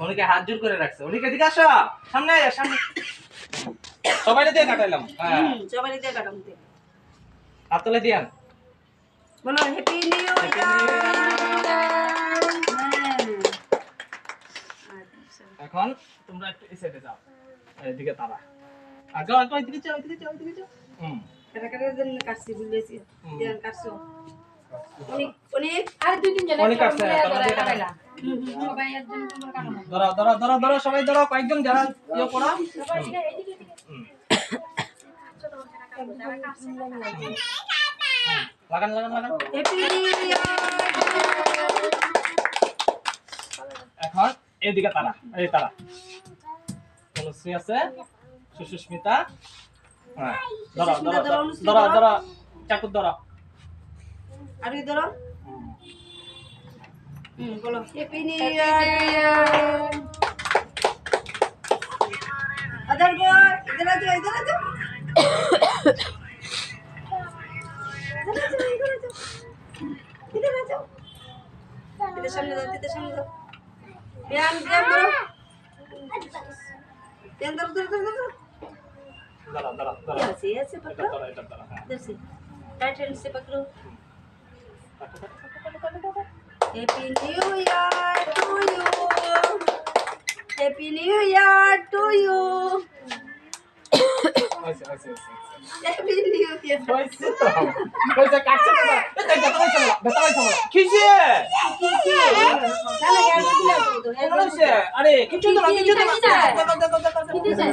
উনিকে হাত জোর করে রাখছে। উনিকে দিকে আসো, সামনে আয়, সামনে। সবাই দিয়ে কাটাইলাম। হ্যাঁ, সবাই দিয়ে কাটাম। হাত তুলে দিয়ান। বলো হ্যাপি নিউ ইয়ার। এখন তোমরা একটু এই সাইডে যাও, এইদিকে তারা আগে আগে ওইদিকে যাও, ওইদিকে যাও, ওইদিকে যাও। কাটা কাটা দেন কাটছি বুঝলেছি দেন কাটছো অনেক অনেক আর দুই তিন জন অনেক আছে তোমরা কাটাইলা সবাই একজন তোমরা কাটানো ধরো ধরো ধরো ধরো, সবাই ধরো, কয়েকজন যারা ইয়ে করা সবাই এইদিকে লাগান লাগান লাগান। Happy new year. এখন এইদিকে তারা, এই তারা অনুশ্রী আছে, সুস্মিতা। হ্যাঁ, ধরো ধরো ধরো ধরো, চাকু ধরো। আর কি ধরো বলো হ্যাপি নিউ ইয়ার। আদার বল ইধর আছো ইধর আছো ইধর আছো ইধর সামনে দাও ইধর সামনে দাও ধ্যান ধ্যান ধরো ধ্যান ধরো ধরো ধরো ধরো ধরো ধরো ধরো, ऐसे ऐसे এটা पकड़ो ধরো, এটা ধরো। হ্যাঁ, इधर से राइट हैंड से पकड़ो happy new year to you happy new year to you হয়েছে, হয়েছে, হয়েছে। हैप्पी न्यू ईयर হয়েছে তো, হয়েছে, কাটছে তো। এই দেখো, হয়েছে বলো, ব্যথা হয়েছে বলো। কিসে? चलो यार दिला तो হয়েছে? আরে কিছু তো না, কিছু তো না। কি চাই? দেখো, দেখো, দেখো, দেখো। কি দিছে